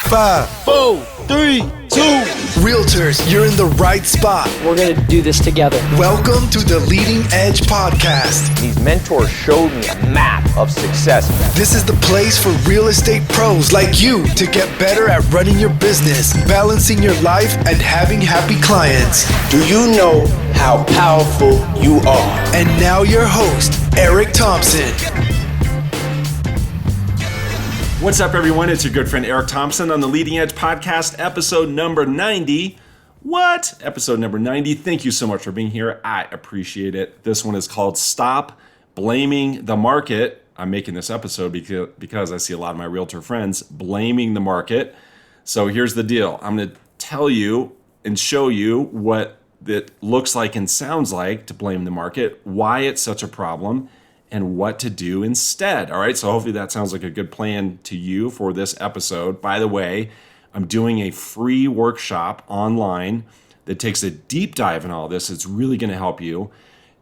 5, 4, 3, 2. Realtors, you're in the right spot. We're going to do this together. Welcome to the Leading Edge Podcast. These mentors showed me a map of success. This is the place for real estate pros like you to get better at running your business, balancing your life, and having happy clients. Do you know how powerful you are? And now your host, Eric Thompson. What's up, everyone? It's your good friend Eric Thompson on the Leading Edge Podcast, episode number 90. What? Episode number 90. Thank you so much for being here. I appreciate it. This one is called Stop Blaming the Market. I'm making this episode because I see a lot of my realtor friends blaming the market. So here's the deal. I'm going to tell you and show you what it looks like and sounds like to blame the market, why it's such a problem, and what to do instead. All right, so hopefully that sounds like a good plan to you for this episode. By the way, I'm doing a free workshop online that takes a deep dive in all this. It's really going to help you.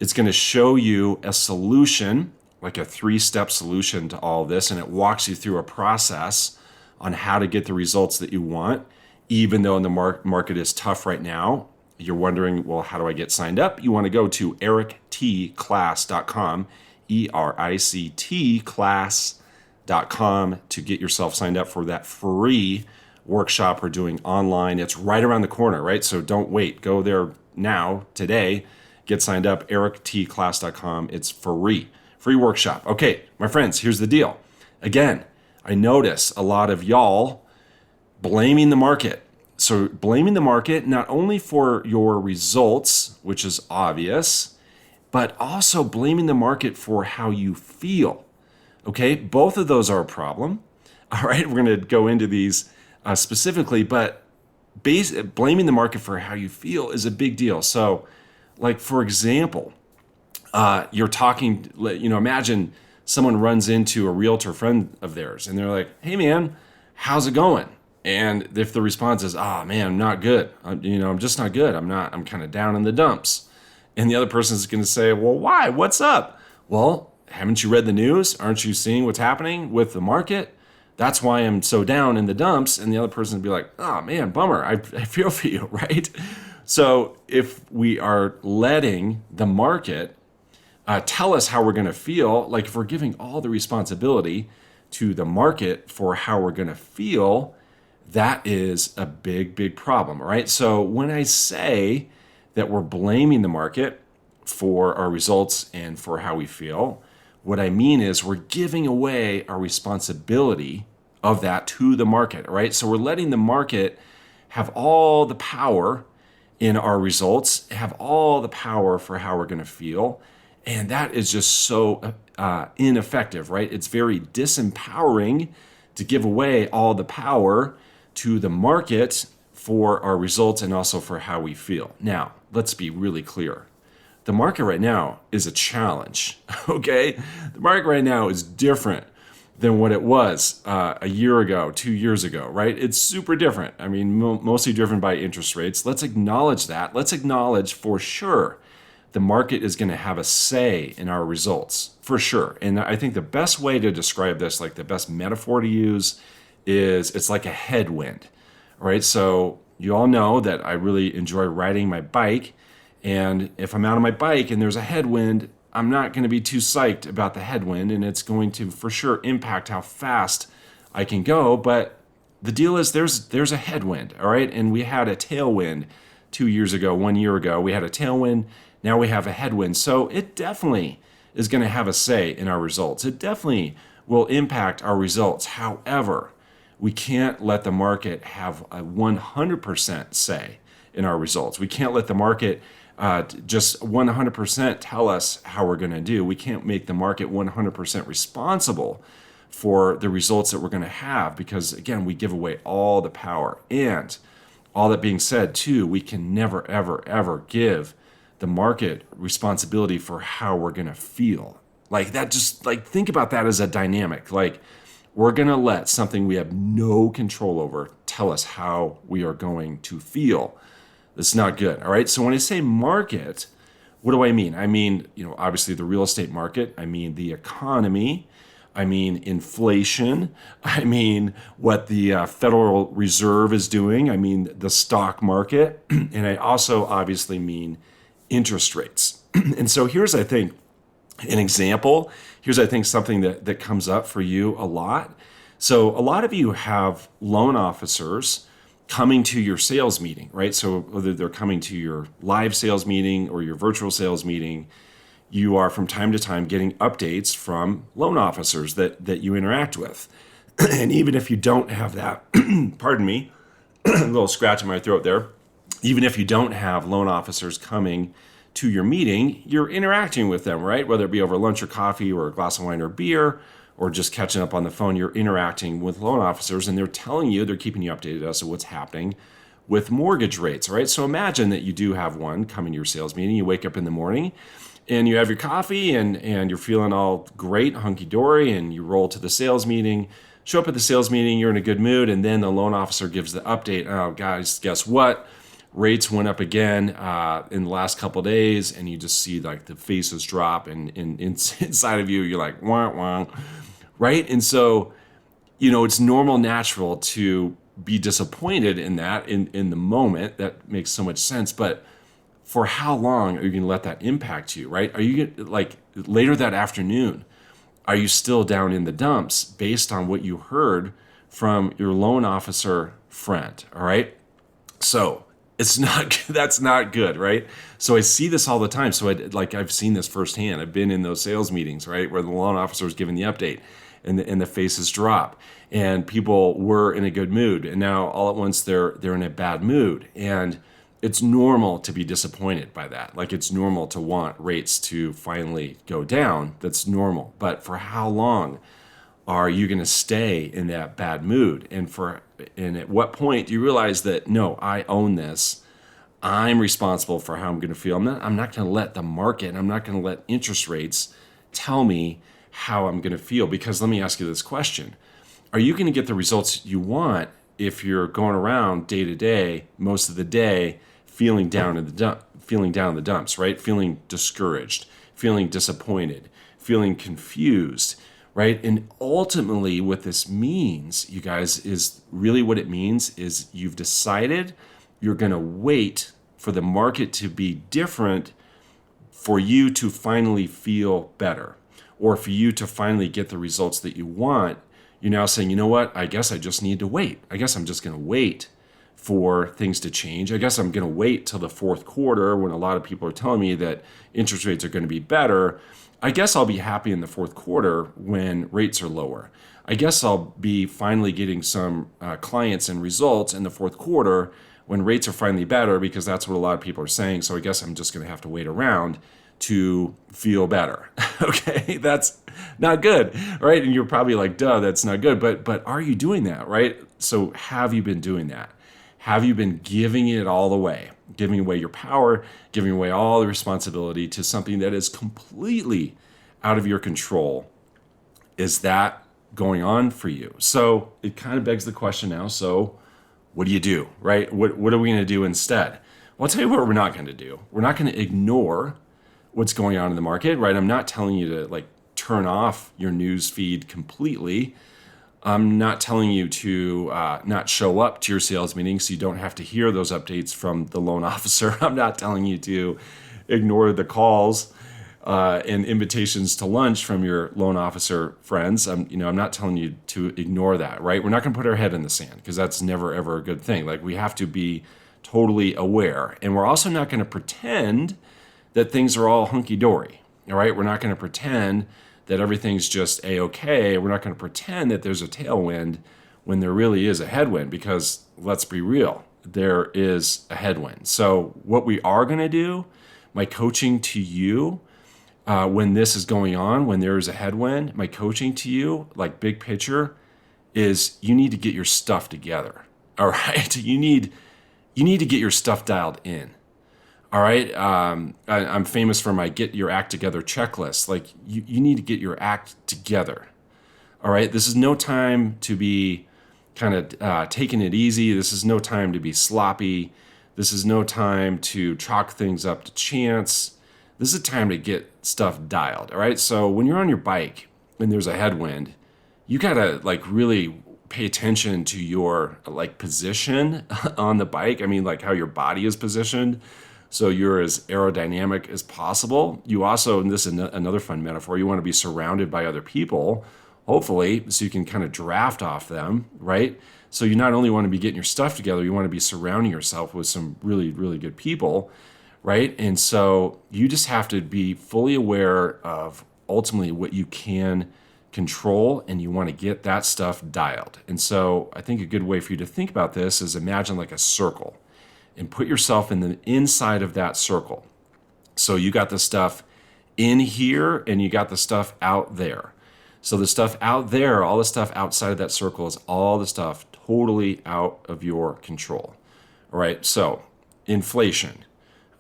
It's going to show you a solution, like a 3-step solution to all this, and it walks you through a process on how to get the results that you want, even though the market is tough right now. You're wondering, well, how do I get signed up? You want to go to erictclass.com, ERICT class.com to get yourself signed up for that free workshop we're doing online. It's right around the corner, right? So don't wait. Go there now, today. Get signed up, erictclass.com. It's free workshop. Okay, my friends, here's the deal. Again, I notice a lot of y'all blaming the market. So blaming the market not only for your results, which is obvious, but also blaming the market for how you feel. Okay, both of those are a problem. All right, we're going to go into these specifically, but blaming the market for how you feel is a big deal. So, like for example, you're talking, imagine someone runs into a realtor friend of theirs and they're like, "Hey man, how's it going?" And if the response is, "Oh man, I'm not good. I'm just not good. I'm kind of down in the dumps." And the other person is going to say, "Well, why? What's up?" "Well, haven't you read the news? Aren't you seeing what's happening with the market? That's why I'm so down in the dumps." And the other person would be like, "Oh man, bummer. I feel for you," right? So if we are letting the market tell us how we're going to feel, like if we're giving all the responsibility to the market for how we're going to feel, that is a big, big problem, right? So when I say that we're blaming the market for our results and for how we feel, what I mean is we're giving away our responsibility of that to the market, right? So we're letting the market have all the power in our results, have all the power for how we're going to feel, and that is just so ineffective, right? It's very disempowering to give away all the power to the market for our results and also for how we feel. Now, let's be really clear. The market right now is a challenge, okay? The market right now is different than what it was a year ago, 2 years ago, right? It's super different. I mean, mostly driven by interest rates. Let's acknowledge that. Let's acknowledge for sure the market is going to have a say in our results, for sure. And I think the best way to describe this, like the best metaphor to use, is it's like a headwind, right? So you all know that I really enjoy riding my bike. And if I'm out on my bike and there's a headwind, I'm not going to be too psyched about the headwind, and it's going to for sure impact how fast I can go. But the deal is there's a headwind, all right? And we had a tailwind 2 years ago, 1 year ago. We had a tailwind. Now we have a headwind. So it definitely is going to have a say in our results. It definitely will impact our results. However, we can't let the market have a 100% say in our results. We can't let the market just 100% tell us how we're going to do. We can't make the market 100% responsible for the results that we're going to have because, again, we give away all the power. And all that being said, too, we can never, ever, ever give the market responsibility for how we're going to feel. Like that, just like think about that as a dynamic. Like, we're going to let something we have no control over tell us how we are going to feel. That's not good. All right. So when I say market, what do I mean? I mean, obviously the real estate market. I mean the economy. I mean inflation, I mean what the Federal Reserve is doing, I mean the stock market, and I also obviously mean interest rates. And so here's, I think, an example. Here's, I think, something that comes up for you a lot. So a lot of you have loan officers coming to your sales meeting, right? So whether they're coming to your live sales meeting or your virtual sales meeting, you are from time to time getting updates from loan officers that you interact with. And even if you don't have that, pardon me, a little scratch in my throat there, even if you don't have loan officers coming to your meeting, you're interacting with them, right? Whether it be over lunch or coffee or a glass of wine or beer, or just catching up on the phone, you're interacting with loan officers and they're telling you, they're keeping you updated as to what's happening with mortgage rates, right? So imagine that you do have one coming to your sales meeting. You wake up in the morning and you have your coffee and you're feeling all great, hunky-dory, and you roll to the sales meeting, show up at the sales meeting, you're in a good mood, and then the loan officer gives the update. Oh, guys, guess what? Rates went up again in the last couple of days, and you just see like the faces drop, and inside of you, you're like, wah, wah. Right? And so, it's normal, natural to be disappointed in that in the moment. That makes so much sense. But for how long are you going to let that impact you, right? Are you like later that afternoon, are you still down in the dumps based on what you heard from your loan officer friend? All right. So that's not good, right? So I see this all the time. So I've seen this firsthand. I've been in those sales meetings, right, where the loan officer is giving the update, and the faces drop, and people were in a good mood, and now all at once they're in a bad mood, and it's normal to be disappointed by that. Like, it's normal to want rates to finally go down. That's normal. But for how long are you going to stay in that bad mood? And at what point do you realize that, no, I own this. I'm responsible for how I'm going to feel. I'm not going to let the market, I'm not going to let interest rates tell me how I'm going to feel. Because let me ask you this question. Are you going to get the results you want if you're going around day to day, most of the day, feeling down in the dumps, right? Feeling discouraged, feeling disappointed, feeling confused, right? And ultimately what this means, you guys, is really what it means is you've decided you're going to wait for the market to be different for you to finally feel better, or for you to finally get the results that you want. You're now saying, you know what? I guess I just need to wait. I guess I'm just going to wait for things to change. I guess I'm going to wait till the fourth quarter when a lot of people are telling me that interest rates are going to be better. I guess I'll be happy in the fourth quarter when rates are lower. I guess I'll be finally getting some clients and results in the fourth quarter when rates are finally better, because that's what a lot of people are saying. So I guess I'm just going to have to wait around to feel better. Okay, that's not good, right? And you're probably like, duh, that's not good. But are you doing that, right? So have you been doing that? Have you been giving it all away, giving away your power, giving away all the responsibility to something that is completely out of your control? Is that going on for you? So it kind of begs the question now, so what do you do, right? What are we going to do instead? Well, I'll tell you what we're not going to do. We're not going to ignore what's going on in the market, right? I'm not telling you to turn off your news feed completely. I'm not telling you to not show up to your sales meeting so you don't have to hear those updates from the loan officer. I'm not telling you to ignore the calls and invitations to lunch from your loan officer friends. I'm not telling you to ignore that, right? We're not going to put our head in the sand, because that's never, ever a good thing. Like, we have to be totally aware. And we're also not going to pretend that things are all hunky-dory, all right? We're not going to pretend that everything's just A-okay. We're not going to pretend that there's a tailwind when there really is a headwind, because let's be real, there is a headwind. So what we are going to do, my coaching to you, when this is going on, when there is a headwind, my coaching to you, like big picture, is you need to get your stuff together, all right? You need to get your stuff dialed in. All right, I'm famous for my get your act together checklist. Like, you need to get your act together. All right, this is no time to be kind of taking it easy. This is no time to be sloppy. This is no time to chalk things up to chance. This is a time to get stuff dialed. All right, so when you're on your bike and there's a headwind, you gotta like really pay attention to your like position on the bike. I mean, like how your body is positioned, so you're as aerodynamic as possible. You also, and this is another fun metaphor, you want to be surrounded by other people, hopefully, so you can kind of draft off them, right? So you not only want to be getting your stuff together, you want to be surrounding yourself with some really, really good people, right? And so you just have to be fully aware of ultimately what you can control, and you want to get that stuff dialed. And so I think a good way for you to think about this is imagine like a circle and put yourself in the inside of that circle. So you got the stuff in here and you got the stuff out there. So the stuff out there, all the stuff outside of that circle is all the stuff totally out of your control. All right, so inflation,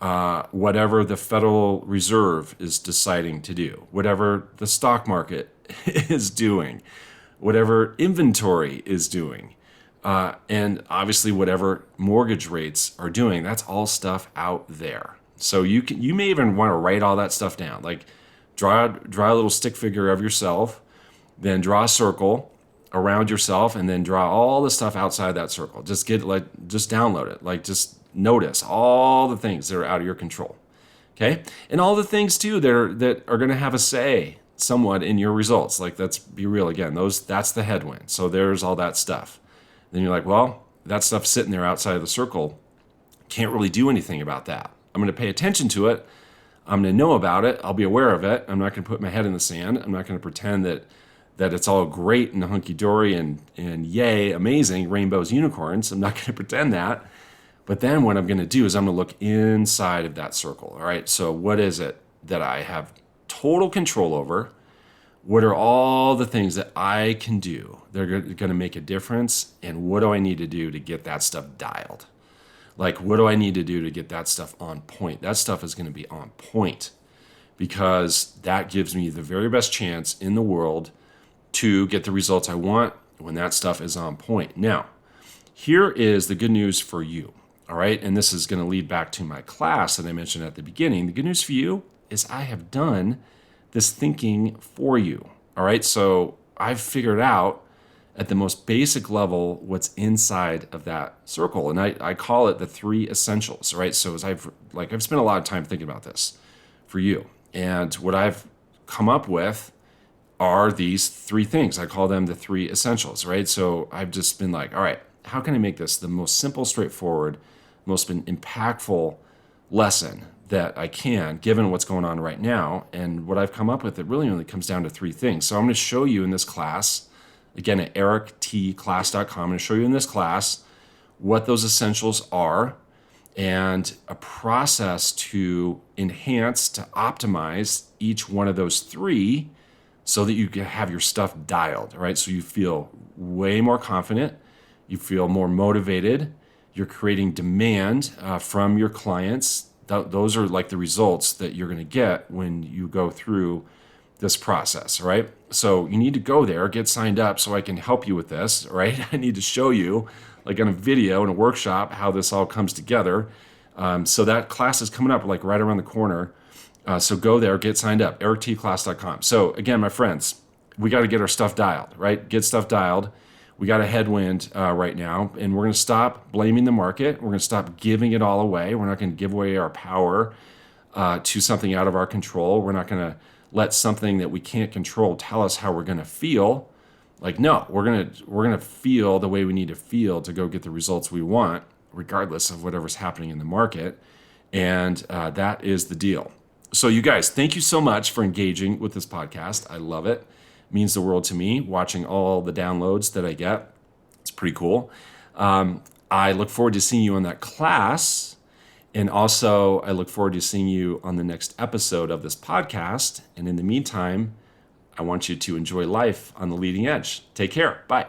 whatever the Federal Reserve is deciding to do, whatever the stock market is doing, whatever inventory is doing, and obviously whatever mortgage rates are doing, that's all stuff out there. So you may even want to write all that stuff down, like draw a little stick figure of yourself, then draw a circle around yourself, and then draw all the stuff outside that circle. Just download it, like just notice all the things that are out of your control. Okay, and all the things too that are going to have a say somewhat in your results. Like, let's be real again, that's the headwind. So there's all that stuff. Then you're like, well, that stuff's sitting there outside of the circle. Can't really do anything about that. I'm going to pay attention to it. I'm going to know about it. I'll be aware of it. I'm not going to put my head in the sand. I'm not going to pretend that it's all great and hunky-dory and yay, amazing, rainbows, unicorns. I'm not going to pretend that. But then what I'm going to do is I'm going to look inside of that circle. All right, so what is it that I have total control over? What are all the things that I can do that are going to make a difference? And what do I need to do to get that stuff dialed? Like, what do I need to do to get that stuff on point? That stuff is going to be on point because that gives me the very best chance in the world to get the results I want when that stuff is on point. Now, here is the good news for you. All right, and this is going to lead back to my class that I mentioned at the beginning. The good news for you is I have done this thinking for you. All right, so I've figured out at the most basic level what's inside of that circle, and I call it the 3 essentials. All right, so as I've spent a lot of time thinking about this for you, and what I've come up with are these 3 things. I call them the 3 essentials. Right, so I've just been like, all right, how can I make this the most simple, straightforward, most impactful lesson that I can, given what's going on right now? And what I've come up with, it really only comes down to 3 things. So I'm going to show you in this class, again at erictclass.com, I'm going to show you in this class what those essentials are and a process to enhance, to optimize each one of those 3 so that you can have your stuff dialed, right? So you feel way more confident, you feel more motivated, you're creating demand from your clients. Those are like the results that you're going to get when you go through this process, right? So you need to go there, get signed up so I can help you with this, right? I need to show you, like on a video and a workshop, how this all comes together. So that class is coming up like right around the corner. So go there, get signed up, erictclass.com. So again, my friends, we got to get our stuff dialed, right? Get stuff dialed. We got a headwind right now, and we're going to stop blaming the market. We're going to stop giving it all away. We're not going to give away our power to something out of our control. We're not going to let something that we can't control tell us how we're going to feel. Like, no, we're going to feel the way we need to feel to go get the results we want, regardless of whatever's happening in the market. And that is the deal. So you guys, thank you so much for engaging with this podcast. I love it. It means the world to me, watching all the downloads that I get. It's pretty cool. I look forward to seeing you in that class. And also, I look forward to seeing you on the next episode of this podcast. And in the meantime, I want you to enjoy life on the leading edge. Take care. Bye.